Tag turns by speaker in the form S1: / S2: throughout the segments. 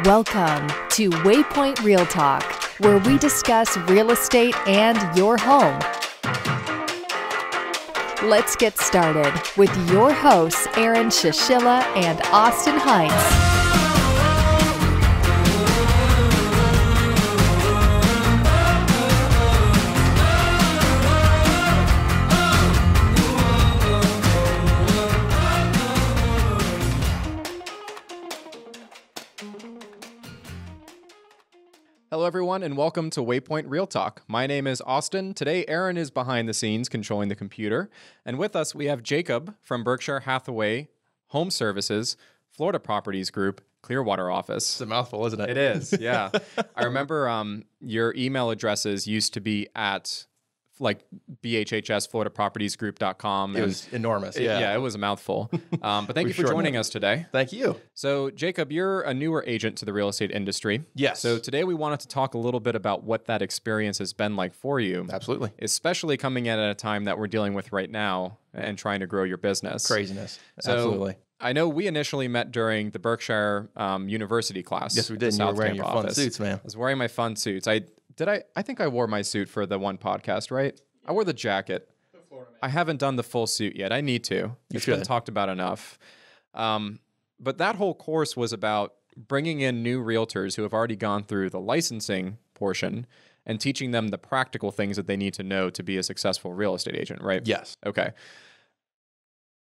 S1: Welcome to Waypoint Real Talk, where we discuss real estate and your home. Let's get started with your hosts, Aaron Shishilla and Austin Heinz.
S2: Hello, everyone, and welcome to Waypoint Real Talk. My name is Austin. Today, Aaron is behind the scenes controlling the computer. And with us, we have Jacob from Berkshire Hathaway Home Services, Florida Properties Group, Clearwater office.
S3: It's a mouthful, isn't it?
S2: It is, yeah. I remember your email addresses used to be at like bhhsfloridapropertiesgroup.com.
S3: It was enormous, yeah.
S2: It was a mouthful. But thank you for joining us today.
S3: Thank you.
S2: So, Jacob, you're a newer agent to the real estate industry.
S3: Yes.
S2: So today we wanted to talk a little bit about what that experience has been like for you.
S3: Absolutely.
S2: Especially coming in at a time that we're dealing with right now and trying to grow your business.
S3: Craziness.
S2: So,
S3: absolutely.
S2: I know we initially met during the Berkshire University class.
S3: Yes, we did. You were wearing your fun suits, man.
S2: I was wearing my fun suits. I think I wore my suit for the one podcast, right? I wore the jacket. I haven't done the full suit yet. I need to. It's been talked about enough. But that whole course was about bringing in new realtors who have already gone through the licensing portion and teaching them the practical things that they need to know to be a successful real estate agent, right?
S3: Yes.
S2: Okay.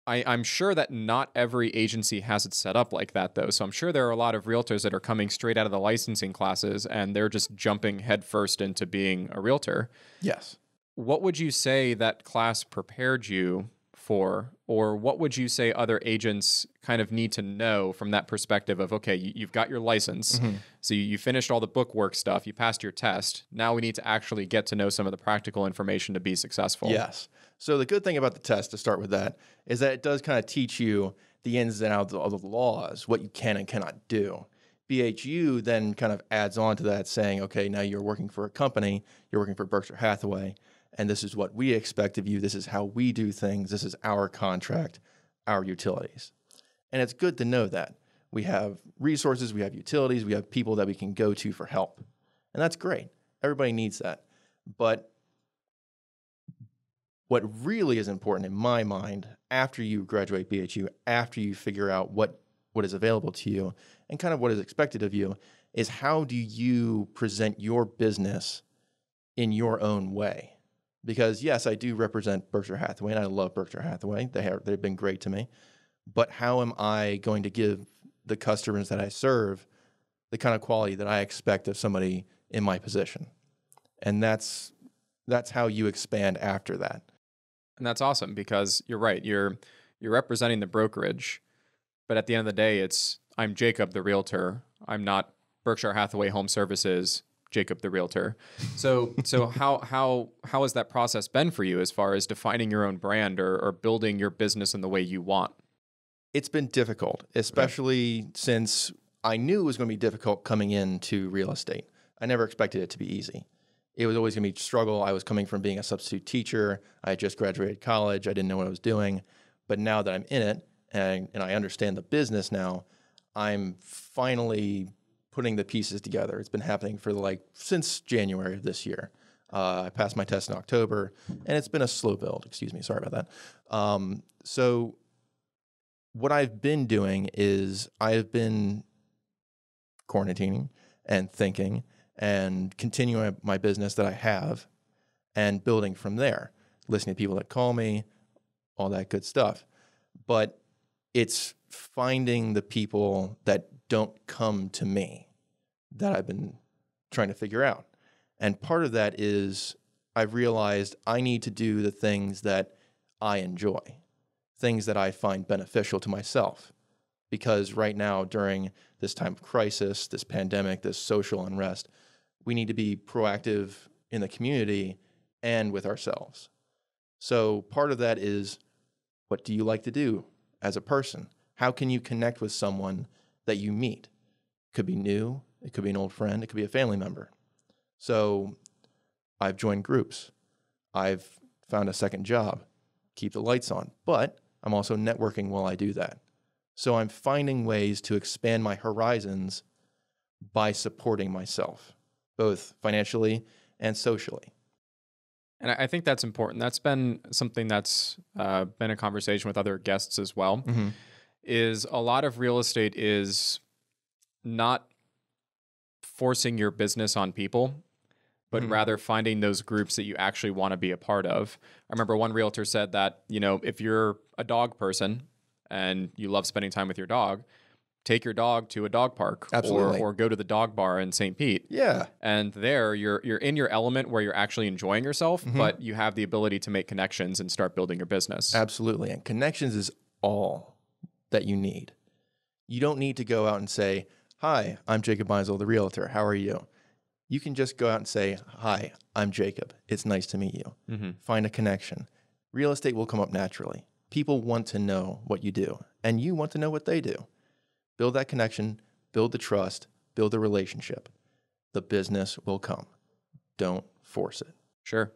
S2: I'm sure that not every agency has it set up like that, though. So I'm sure there are a lot of realtors that are coming straight out of the licensing classes and they're just jumping headfirst into being a realtor.
S3: Yes.
S2: What would you say that class prepared you for, or what would you say other agents kind of need to know from that perspective of, okay, you've got your license, so you finished all the bookwork stuff, you passed your test, now we need to actually get to know some of the practical information to be successful.
S3: Yes. So the good thing about the test, to start with that, is that it does kind of teach you the ins and outs of the laws, what you can and cannot do. BHU then kind of adds on to that saying, okay, now you're working for a company, you're working for Berkshire Hathaway, and this is what we expect of you. This is how we do things. This is our contract, our utilities. And it's good to know that. We have resources, we have utilities, we have people that we can go to for help. And that's great. Everybody needs that. But what really is important in my mind, after you graduate BHU, after you figure out what is available to you and kind of what is expected of you, is how do you present your business in your own way? Because, yes, I do represent Berkshire Hathaway, and I love Berkshire Hathaway. They've been great to me. But how am I going to give the customers that I serve the kind of quality that I expect of somebody in my position? And that's how you expand after that.
S2: And that's awesome because you're right. You're representing the brokerage, but at the end of the day, I'm Jacob, the realtor. I'm not Berkshire Hathaway Home Services, Jacob the realtor. So how has that process been for you as far as defining your own brand or building your business in the way you want?
S3: It's been difficult, especially since I knew it was going to be difficult coming into real estate. I never expected it to be easy. It was always going to be a struggle. I was coming from being a substitute teacher. I had just graduated college. I didn't know what I was doing. But now that I'm in it and I understand the business now, I'm finally putting the pieces together. It's been happening for since January of this year. I passed my test in October, and it's been a slow build. Excuse me, sorry about that. So what I've been doing is I've been quarantining and thinking and continuing my business that I have and building from there, listening to people that call me, all that good stuff. But it's finding the people that don't come to me that I've been trying to figure out. And part of that is I've realized I need to do the things that I enjoy, things that I find beneficial to myself. Because right now, during this time of crisis, this pandemic, this social unrest, we need to be proactive in the community and with ourselves. So part of that is, what do you like to do as a person? How can you connect with someone that you meet? It could be new, it could be an old friend, it could be a family member. So I've joined groups. I've found a second job, keep the lights on, but I'm also networking while I do that. So I'm finding ways to expand my horizons by supporting myself, both financially and socially.
S2: And I think that's important. That's been something that's been a conversation with other guests as well, is a lot of real estate is not forcing your business on people, but rather finding those groups that you actually want to be a part of. I remember one realtor said that, if you're a dog person and you love spending time with your dog, take your dog to a dog park.
S3: Absolutely.
S2: Or go to the dog bar in St. Pete.
S3: Yeah.
S2: And there you're in your element where you're actually enjoying yourself, but you have the ability to make connections and start building your business.
S3: Absolutely. And connections is all that you need. You don't need to go out and say, "Hi, I'm Jacob Maisel, the realtor. How are you?" You can just go out and say, "Hi, I'm Jacob. It's nice to meet you." Find a connection. Real estate will come up naturally. People want to know what you do, and you want to know what they do. Build that connection, build the trust, build the relationship. The business will come. Don't force it.
S2: Sure.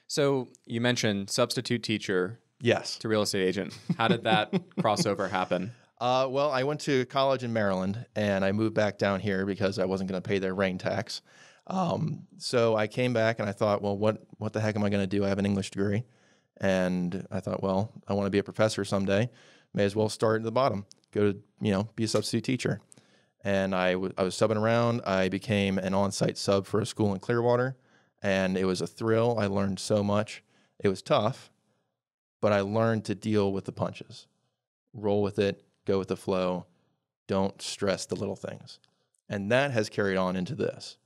S2: So you mentioned substitute teacher
S3: Yes.
S2: to real estate agent. How did that crossover happen?
S3: Well, I went to college in Maryland, and I moved back down here because I wasn't going to pay their rain tax. So I came back, and I thought, well, what the heck am I going to do? I have an English degree. And I thought, well, I want to be a professor someday. May as well start at the bottom. Go to, be a substitute teacher. And I was subbing around. I became an on-site sub for a school in Clearwater, and it was a thrill. I learned so much. It was tough, but I learned to deal with the punches. Roll with it, go with the flow. Don't stress the little things. And that has carried on into this.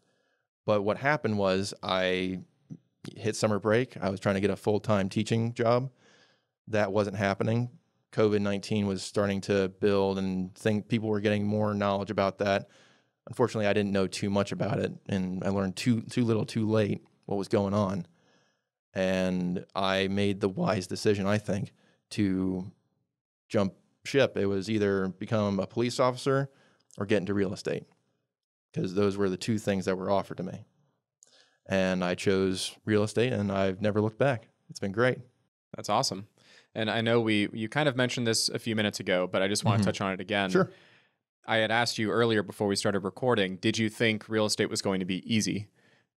S3: But what happened was I hit summer break. I was trying to get a full-time teaching job. That wasn't happening. COVID-19 was starting to build, and people were getting more knowledge about that. Unfortunately, I didn't know too much about it, and I learned too little too late what was going on. And I made the wise decision, I think, to jump ship. It was either become a police officer or get into real estate, because those were the two things that were offered to me. And I chose real estate, and I've never looked back. It's been great.
S2: That's awesome. And I know you kind of mentioned this a few minutes ago, but I just want to touch on it again.
S3: Sure.
S2: I had asked you earlier before we started recording, did you think real estate was going to be easy?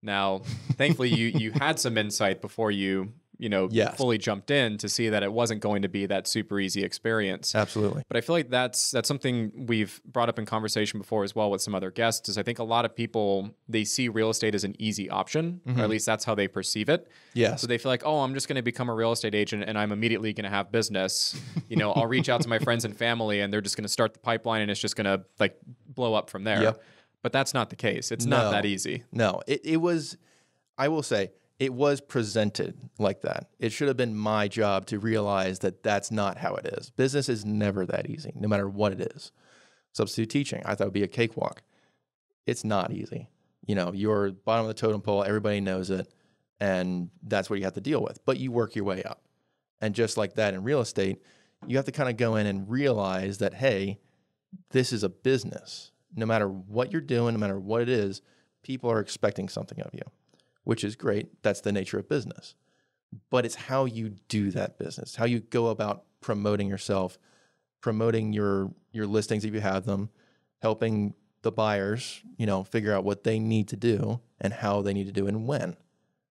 S2: Now, thankfully, you had some insight before you
S3: Yes.
S2: fully jumped in to see that it wasn't going to be that super easy experience.
S3: Absolutely.
S2: But I feel like that's something we've brought up in conversation before as well with some other guests, is I think a lot of people, they see real estate as an easy option, or at least that's how they perceive it.
S3: Yes.
S2: So they feel like, oh, I'm just going to become a real estate agent and I'm immediately going to have business. I'll reach out to my friends and family and they're just going to start the pipeline and it's just going to blow up from there.
S3: Yep.
S2: But that's not the case. It's not that easy.
S3: No, it was, I will say, it was presented like that. It should have been my job to realize that that's not how it is. Business is never that easy, no matter what it is. Substitute teaching, I thought it would be a cakewalk. It's not easy. You're bottom of the totem pole, everybody knows it, and that's what you have to deal with. But you work your way up. And just like that in real estate, you have to kind of go in and realize that, hey, this is a business. No matter what you're doing, no matter what it is, people are expecting something of you, which is great. That's the nature of business. But it's how you do that business, how you go about promoting yourself, promoting your listings if you have them, helping the buyers, figure out what they need to do and how they need to do it and when.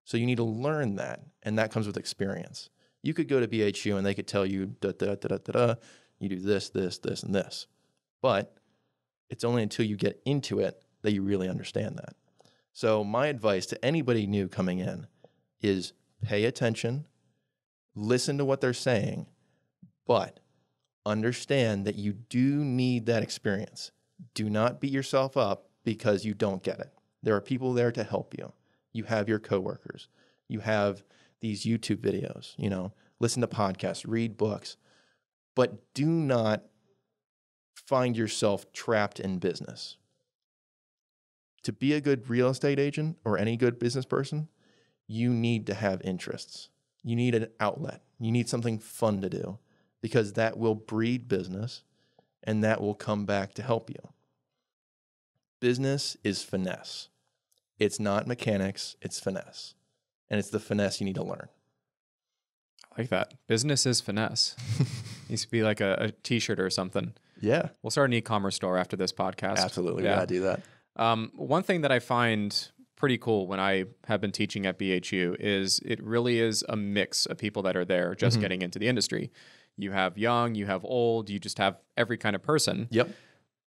S3: So you need to learn that, and that comes with experience. You could go to BHU and they could tell you, you do this, this, this, and this. But it's only until you get into it that you really understand that. So my advice to anybody new coming in is pay attention, listen to what they're saying, but understand that you do need that experience. Do not beat yourself up because you don't get it. There are people there to help you. You have your coworkers. You have these YouTube videos, listen to podcasts, read books, but do not find yourself trapped in business. To be a good real estate agent or any good business person, you need to have interests. You need an outlet. You need something fun to do, because that will breed business and that will come back to help you. Business is finesse. It's not mechanics, it's finesse. And it's the finesse you need to learn.
S2: I like that. Business is finesse. Needs to be like a t-shirt or something.
S3: Yeah.
S2: We'll start an e-commerce store after this podcast.
S3: Absolutely.
S2: Yeah.
S3: We gotta do that.
S2: One thing that I find pretty cool when I have been teaching at BHU is it really is a mix of people that are there just getting into the industry. You have young, you have old, you just have every kind of person.
S3: Yep.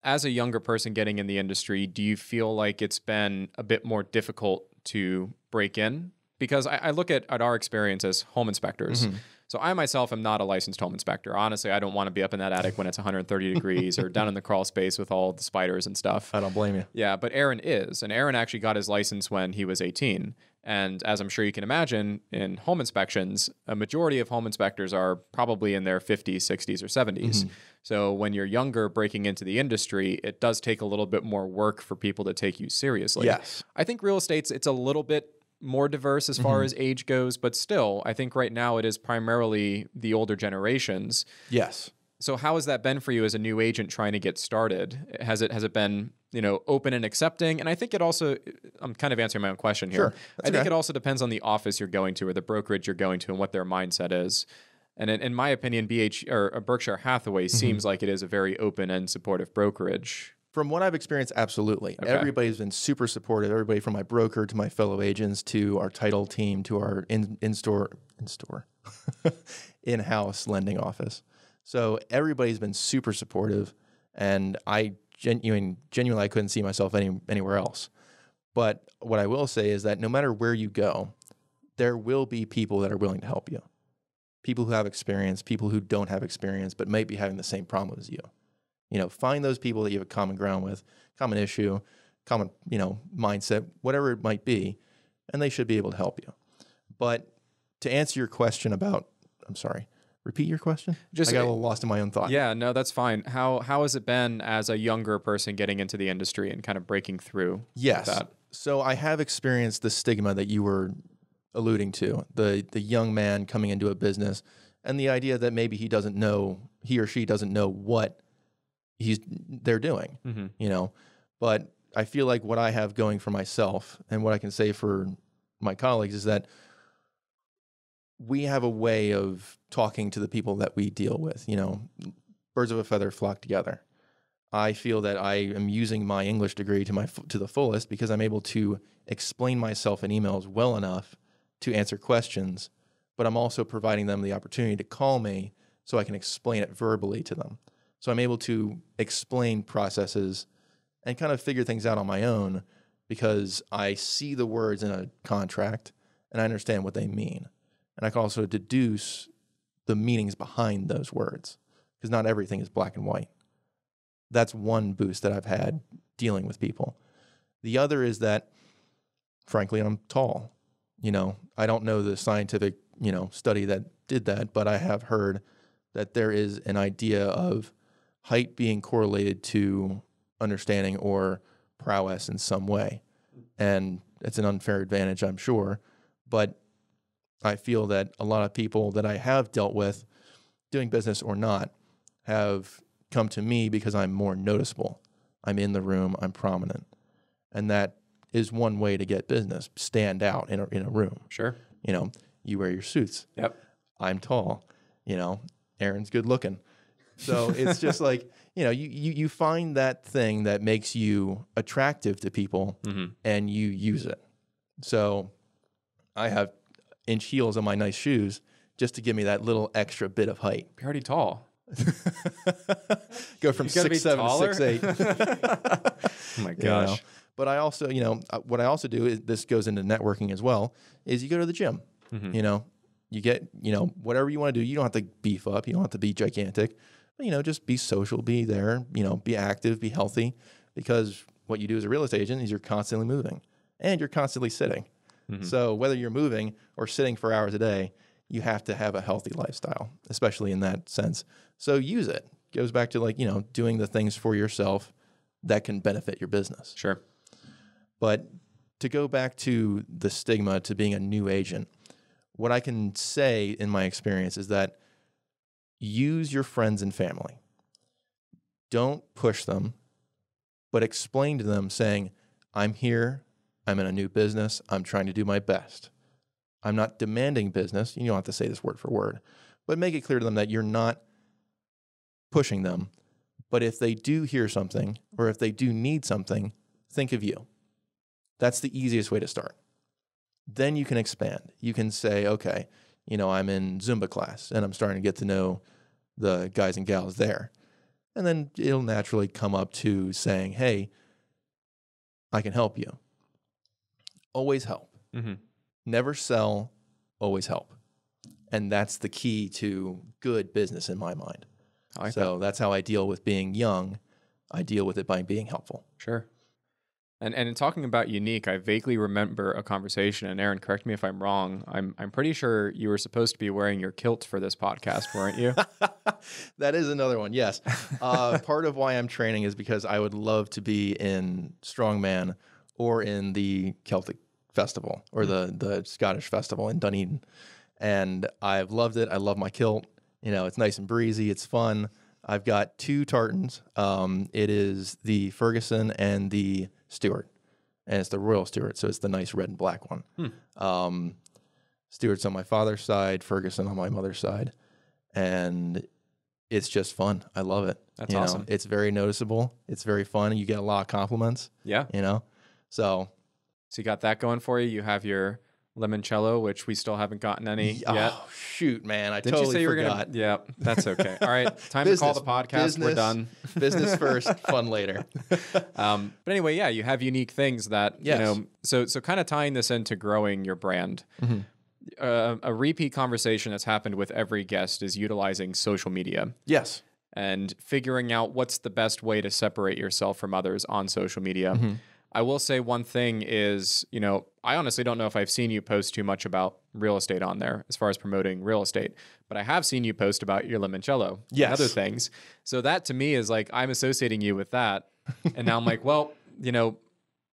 S2: As a younger person getting in the industry, do you feel like it's been a bit more difficult to break in? Because I look at our experience as home inspectors. So I myself am not a licensed home inspector. Honestly, I don't want to be up in that attic when it's 130 degrees or down in the crawl space with all the spiders and stuff.
S3: I don't blame you.
S2: Yeah, but Aaron is. And Aaron actually got his license when he was 18. And as I'm sure you can imagine, in home inspections, a majority of home inspectors are probably in their 50s, 60s, or 70s. So when you're younger breaking into the industry, it does take a little bit more work for people to take you seriously.
S3: Yes.
S2: I think real estate's it's a little bit more diverse as far as age goes, but still, I think right now it is primarily the older generations.
S3: Yes.
S2: So how has that been for you as a new agent trying to get started? Has it been, open and accepting? And I think it also, I'm kind of answering my own question here.
S3: Sure.
S2: I think it also depends on the office you're going to or the brokerage you're going to and what their mindset is. And in my opinion, Berkshire Hathaway seems like it is a very open and supportive brokerage.
S3: From what I've experienced, absolutely. Okay. Everybody's been super supportive. Everybody from my broker to my fellow agents to our title team to our in-house lending office. So everybody's been super supportive, and I genuinely I couldn't see myself anywhere else. But what I will say is that no matter where you go, there will be people that are willing to help you. People who have experience, people who don't have experience, but might be having the same problem as you. Find those people that you have a common ground with, common issue, common, mindset, whatever it might be, and they should be able to help you. But to answer your question about, I'm sorry, repeat your question? I got a little lost in my own thought.
S2: Yeah, no, that's fine. How has it been as a younger person getting into the industry and kind of breaking through?
S3: Yes.
S2: That?
S3: So I have experienced the stigma that you were alluding to, the young man coming into a business and the idea that maybe he or she doesn't know what they're doing, but I feel like what I have going for myself and what I can say for my colleagues is that we have a way of talking to the people that we deal with, birds of a feather flock together. I feel that I am using my English degree to the fullest because I'm able to explain myself in emails well enough to answer questions, but I'm also providing them the opportunity to call me so I can explain it verbally to them. So I'm able to explain processes and kind of figure things out on my own because I see the words in a contract and I understand what they mean. And I can also deduce the meanings behind those words because not everything is black and white. That's one boost that I've had dealing with people. The other is that, frankly, I'm tall. I don't know the scientific, study that did that, but I have heard that there is an idea of height being correlated to understanding or prowess in some way. And it's an unfair advantage, I'm sure. But I feel that a lot of people that I have dealt with, doing business or not, have come to me because I'm more noticeable. I'm in the room, I'm prominent. And that is one way to get business, stand out in a room.
S2: Sure.
S3: You wear your suits.
S2: Yep.
S3: I'm tall. Aaron's good looking. So it's just like, you find that thing that makes you attractive to people and you use it. So I have inch heels on my nice shoes just to give me that little extra bit of height.
S2: You're already tall.
S3: Go from 6'7" to 6'8".
S2: Oh my gosh.
S3: But I also, what I also do is, this goes into networking as well, is you go to the gym. You get, whatever you want to do. You don't have to beef up. You don't have to be gigantic. But, just be social, be there, be active, be healthy. Because what you do as a real estate agent is you're constantly moving and you're constantly sitting. So whether you're moving or sitting for hours a day, you have to have a healthy lifestyle, especially in that sense. So use it. Goes back to doing the things for yourself that can benefit your business.
S2: Sure.
S3: But to go back to the stigma to being a new agent, what I can say in my experience is that use your friends and family. Don't push them, but explain to them saying, I'm here, I'm in a new business, I'm trying to do my best. I'm not demanding business. You don't have to say this word for word, but make it clear to them that you're not pushing them. But if they do hear something or if they do need something, think of you. That's the easiest way to start. Then you can expand. You can say, okay, I'm in Zumba class and I'm starting to get to know the guys and gals there. And then it'll naturally come up to saying, hey, I can help you. Always help.
S2: Mm-hmm.
S3: Never sell, always help. And that's the key to good business in my mind.
S2: I like
S3: So
S2: that.
S3: that's how I deal with being young. I deal with it by being helpful.
S2: Sure. And in talking about unique, I vaguely remember a conversation, and Aaron, correct me if I'm wrong. I'm pretty sure you were supposed to be wearing your kilt for this podcast, weren't you?
S3: That is another one, yes. Part of why I'm training is because I would love to be in Strongman or in the Celtic Festival or the Scottish Festival in Dunedin. And I've loved it. I love my kilt. It's nice and breezy. It's fun. I've got 2 tartans. It is the Ferguson and the Stewart, and it's the Royal Stewart, so it's the nice red and black one. Stewart's on my father's side, Ferguson on my mother's side, and it's just fun. I love it.
S2: That's awesome.
S3: It's very noticeable. It's very fun. You get a lot of compliments.
S2: Yeah.
S3: So
S2: you got that going for you. You have your limoncello, which we still haven't gotten any yet.
S3: Oh, shoot, man. I
S2: Didn't
S3: totally
S2: you say you
S3: forgot.
S2: were going to? Yeah, that's okay. All right. Time to call the podcast. We're done.
S3: Business first, fun later.
S2: But anyway, yeah, you have unique things that,
S3: Yes.
S2: so kind of tying this into growing your brand.
S3: Mm-hmm.
S2: A repeat conversation that's happened with every guest is utilizing social media.
S3: Yes.
S2: And figuring out what's the best way to separate yourself from others on social media.
S3: Mm-hmm.
S2: I will say one thing is, I honestly don't know if I've seen you post too much about real estate on there as far as promoting real estate, but I have seen you post about your limoncello and other things. So that to me is like, I'm associating you with that. And now I'm like, well,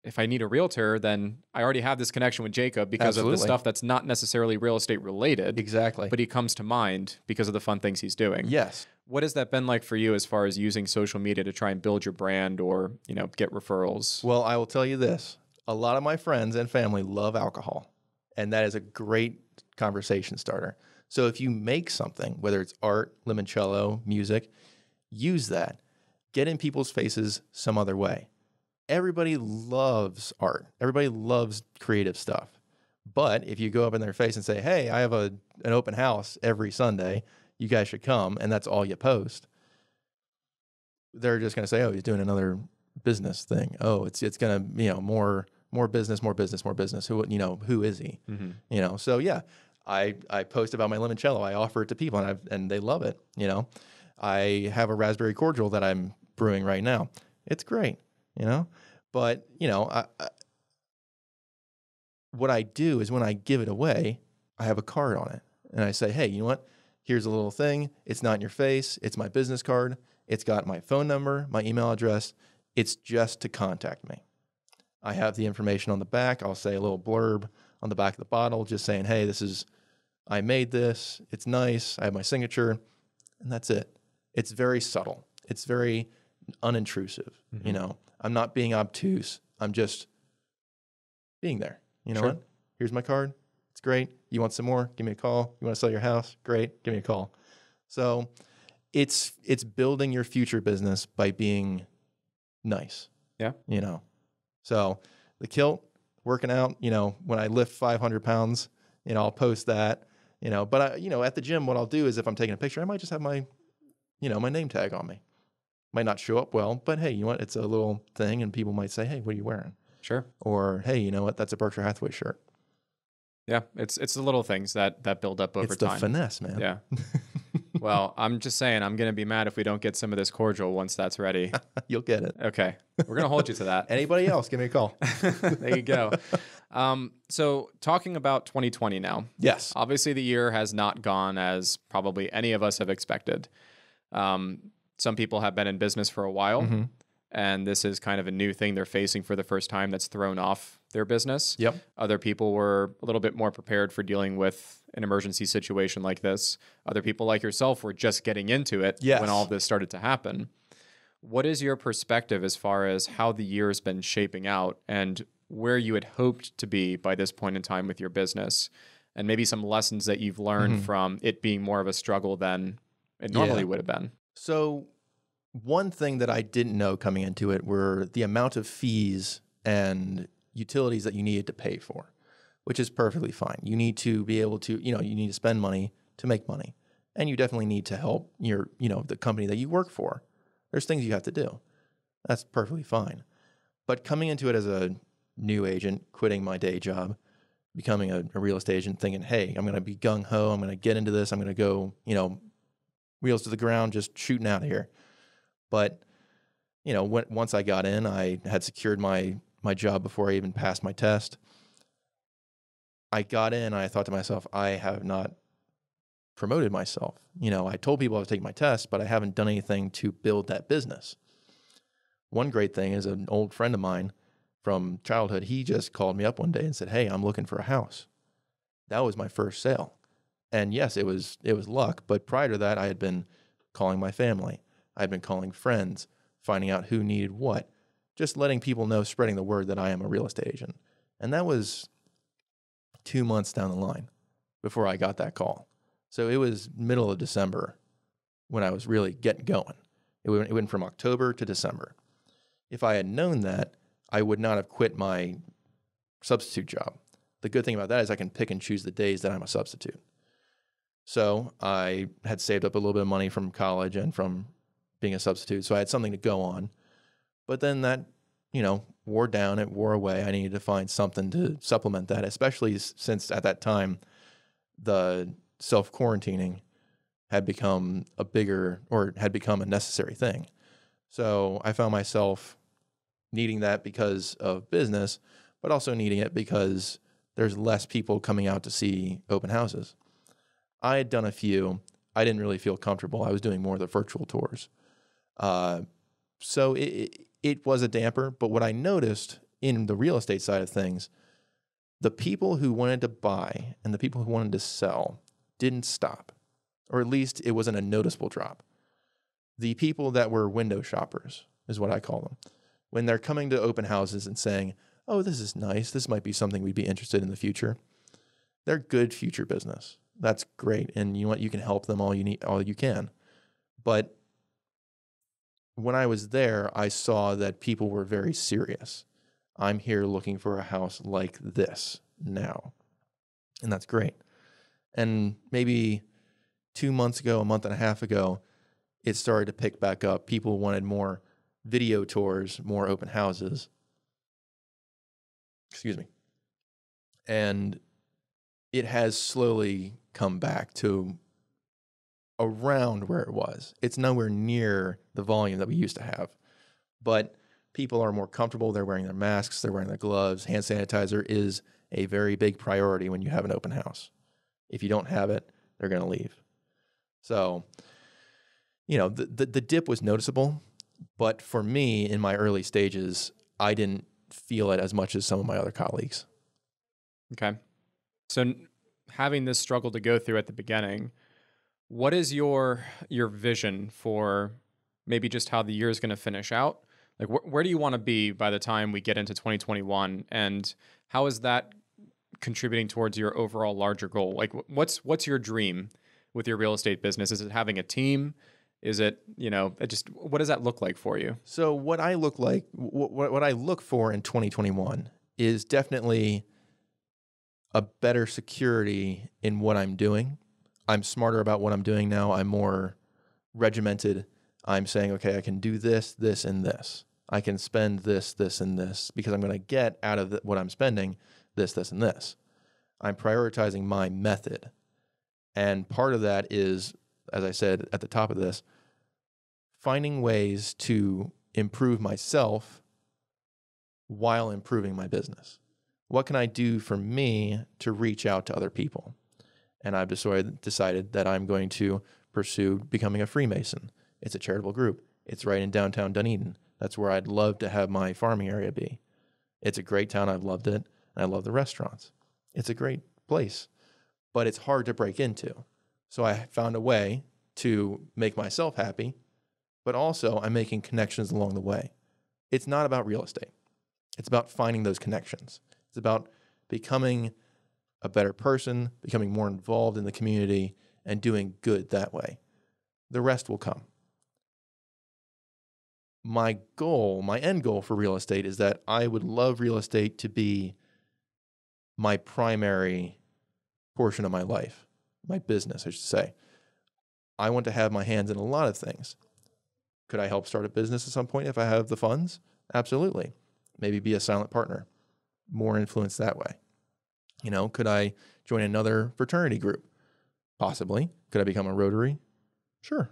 S2: if I need a realtor, then I already have this connection with Jacob because of the stuff that's not necessarily real estate related.
S3: Exactly.
S2: But he comes to mind because of the fun things he's doing.
S3: Yes.
S2: What has that been like for you as far as using social media to try and build your brand or, get referrals?
S3: Well, I will tell you this. A lot of my friends and family love alcohol, and that is a great conversation starter. So if you make something, whether it's art, limoncello, music, use that. Get in people's faces some other way. Everybody loves art. Everybody loves creative stuff. But if you go up in their face and say, hey, I have an open house every Sunday, you guys should come, and that's all you post, they're just going to say, oh, he's doing another business thing. Oh, it's going to, more business. Who is he?
S2: Mm-hmm.
S3: So yeah, I post about my limoncello. I offer it to people and they love it. I have a raspberry cordial that I'm brewing right now. It's great, but what I do is when I give it away, I have a card on it and I say, hey, you know what? Here's a little thing. It's not in your face. It's my business card. It's got my phone number, my email address. It's just to contact me. I have the information on the back. I'll say a little blurb on the back of the bottle, just saying, hey, I made this. It's nice. I have my signature, and that's it. It's very subtle. It's very unintrusive.
S2: Mm-hmm.
S3: I'm not being obtuse. I'm just being there. You know
S2: Sure.
S3: what? Here's my card. It's great. You want some more? Give me a call. You want to sell your house? Great. Give me a call. So it's building your future business by being nice.
S2: Yeah.
S3: So the kilt, working out, when I lift 500 pounds, I'll post that, but at the gym, what I'll do is if I'm taking a picture, I might just have my name tag on me. Might not show up well, but hey, you know what? It's a little thing and people might say, hey, what are you wearing?
S2: Sure.
S3: Or, hey, you know what? That's a Berkshire Hathaway shirt.
S2: Yeah. It's the little things that build up over time.
S3: It's the finesse, man.
S2: Yeah. Well, I'm just saying, I'm going to be mad if we don't get some of this cordial once that's ready.
S3: You'll get it.
S2: Okay. We're going to hold you to that.
S3: Anybody else, give me a call.
S2: There you go. So talking about 2020 now.
S3: Yes.
S2: Obviously, the year has not gone as probably any of us have expected. Some people have been in business for a while,
S3: Mm-hmm.
S2: and this is kind of a new thing they're facing for the first time that's thrown off their business.
S3: Yep.
S2: Other people were a little bit more prepared for dealing with an emergency situation like this. Other people like yourself were just getting into it
S3: Yes.
S2: when all of this started to happen. What is your perspective as far as how the year has been shaping out and where you had hoped to be by this point in time with your business, and maybe some lessons that you've learned from it being more of a struggle than it normally would have been?
S3: So one thing that I didn't know coming into it were the amount of fees and utilities that you needed to pay for, which is perfectly fine. You need to be able to, you need to spend money to make money. And you definitely need to help the company that you work for. There's things you have to do. That's perfectly fine. But coming into it as a new agent, quitting my day job, becoming a real estate agent, thinking, hey, I'm going to be gung-ho, I'm going to get into this, I'm going to go, wheels to the ground, just shooting out of here. But, once I got in, I had secured my job before I even passed my test. I got in, I thought to myself, I have not promoted myself. I told people I was taking my test, but I haven't done anything to build that business. One great thing is an old friend of mine from childhood, he just called me up one day and said, hey, I'm looking for a house. That was my first sale. And yes, it was luck, but prior to that, I had been calling my family. I had been calling friends, finding out who needed what, just letting people know, spreading the word that I am a real estate agent. And that was 2 months down the line before I got that call. So it was middle of December when I was really getting going. It went from October to December. If I had known that, I would not have quit my substitute job. The good thing about that is I can pick and choose the days that I'm a substitute. So I had saved up a little bit of money from college and from being a substitute, so I had something to go on. But then that, wore down, it wore away. I needed to find something to supplement that, especially since at that time, the self-quarantining had become a necessary thing. So I found myself needing that because of business, but also needing it because there's less people coming out to see open houses. I had done a few. I didn't really feel comfortable. I was doing more of the virtual tours. So it was a damper, but what I noticed in the real estate side of things, the people who wanted to buy and the people who wanted to sell didn't stop, or at least it wasn't a noticeable drop. The people that were window shoppers is what I call them. When they're coming to open houses and saying, oh, this is nice, this might be something we'd be interested in the future, they're good future business. That's great. And you know what? You can help them all you can. But when I was there, I saw that people were very serious. I'm here looking for a house like this now. And that's great. And maybe 2 months ago, a month and a half ago, it started to pick back up. People wanted more video tours, more open houses. Excuse me. And it has slowly come back to around where it was. It's nowhere near the volume that we used to have. But people are more comfortable. They're wearing their masks. They're wearing their gloves. Hand sanitizer is a very big priority when you have an open house. If you don't have it, they're going to leave. So, the dip was noticeable. But for me, in my early stages, I didn't feel it as much as some of my other colleagues.
S2: Okay. So having this struggle to go through at the beginning, what is your vision for maybe just how the year is going to finish out? Like, where do you want to be by the time we get into 2021? And how is that contributing towards your overall larger goal? Like, what's your dream with your real estate business? Is it having a team? Is it, what does that look like for you?
S3: So what I look for in 2021 is definitely a better security in what I'm doing. I'm smarter about what I'm doing now. I'm more regimented. I'm saying, okay, I can do this, this, and this. I can spend this, this, and this because I'm going to get out of what I'm spending this, this, and this. I'm prioritizing my method. And part of that is, as I said at the top of this, finding ways to improve myself while improving my business. What can I do for me to reach out to other people? And I've decided that I'm going to pursue becoming a Freemason. It's a charitable group. It's right in downtown Dunedin. That's where I'd love to have my farming area be. It's a great town. I've loved it. And I love the restaurants. It's a great place, but it's hard to break into. So I found a way to make myself happy, but also I'm making connections along the way. It's not about real estate. It's about finding those connections. It's about becoming a better person, becoming more involved in the community, and doing good that way. The rest will come. my end goal for real estate is that I would love real estate to be my primary portion of my life, my business, I should say. I want to have my hands in a lot of things. Could I help start a business at some point if I have the funds? Absolutely. Maybe be a silent partner, more influence that way. Could I join another fraternity group? Possibly. Could I become a Rotary? Sure.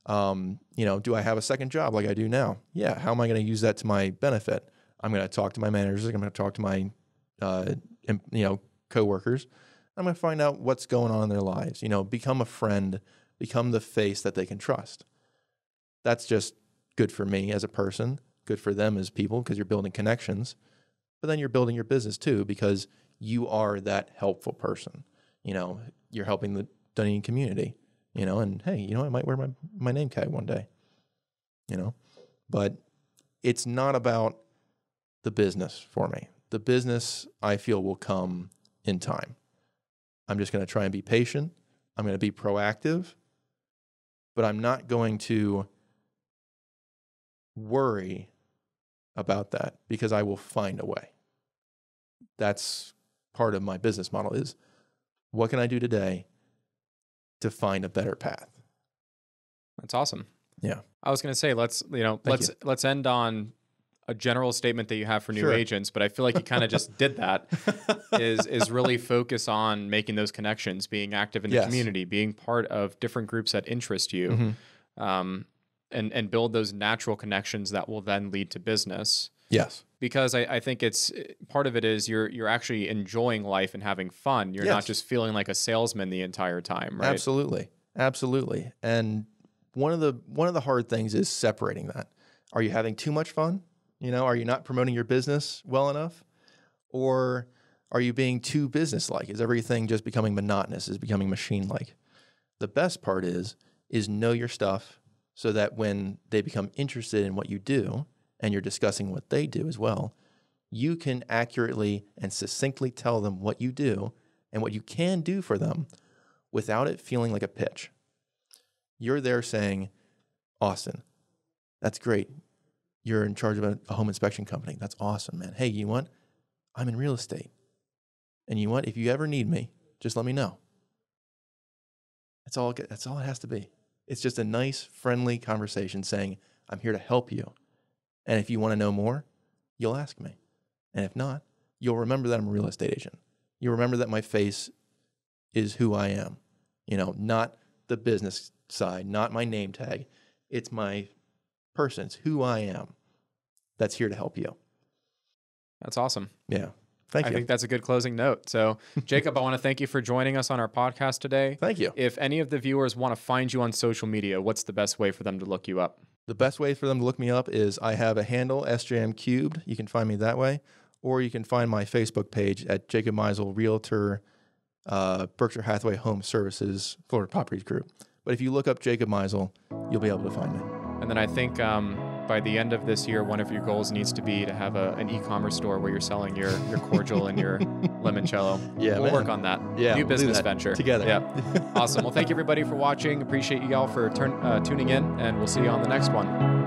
S3: Do I have a second job like I do now? Yeah. How am I going to use that to my benefit? I'm going to talk to my managers. I'm going to talk to my, coworkers. I'm going to find out what's going on in their lives. Become a friend, become the face that they can trust. That's just good for me as a person, good for them as people, because you're building connections. But then you're building your business too, because you are that helpful person. You're helping the Dunedin community. And hey, I might wear my name tag one day. But it's not about the business for me. The business, I feel, will come in time. I'm just going to try and be patient. I'm going to be proactive, but I'm not going to worry about that because I will find a way. That's part of my business model is what can I do today to find a better path?
S2: That's awesome.
S3: Yeah.
S2: I was going to say, let's end on a general statement that you have for new agents, but I feel like you kind of just did that is really focus on making those connections, being active in the community, being part of different groups that interest you, and build those natural connections that will then lead to business.
S3: Yes.
S2: Because I think it's part of it is you're actually enjoying life and having fun. You're not just feeling like a salesman the entire time, right?
S3: Absolutely. Absolutely. And one of the hard things is separating that. Are you having too much fun? Are you not promoting your business well enough? Or are you being too business-like? Is everything just becoming monotonous? Is becoming machine-like? The best part is know your stuff so that when they become interested in what you do and you're discussing what they do as well, you can accurately and succinctly tell them what you do and what you can do for them without it feeling like a pitch. You're there saying, Austin, that's great. You're in charge of a home inspection company. That's awesome, man. Hey, you know what? I'm in real estate. And you know what? If you ever need me, just let me know. That's all it has to be. It's just a nice, friendly conversation saying, I'm here to help you. And if you want to know more, you'll ask me. And if not, you'll remember that I'm a real estate agent. You'll remember that my face is who I am. Not the business side, not my name tag. It's my person. It's who I am that's here to help you.
S2: That's awesome.
S3: Yeah. Thank you.
S2: I think that's a good closing note. So, Jacob, I want to thank you for joining us on our podcast today.
S3: Thank you.
S2: If any of the viewers want to find you on social media, what's the best way for them to look you up?
S3: The best way for them to look me up is I have a handle, SJM Cubed. You can find me that way. Or you can find my Facebook page at Jacob Maisel, Realtor, Berkshire Hathaway Home Services, Florida Properties Group. But if you look up Jacob Maisel, you'll be able to find me.
S2: And then I think by the end of this year, one of your goals needs to be to have an e-commerce store where you're selling your cordial and your limoncello.
S3: Yeah,
S2: we'll work on that.
S3: Yeah,
S2: new business venture
S3: together.
S2: Yeah, awesome. Well, thank you everybody for watching. Appreciate you all for tuning in, and we'll see you on the next one.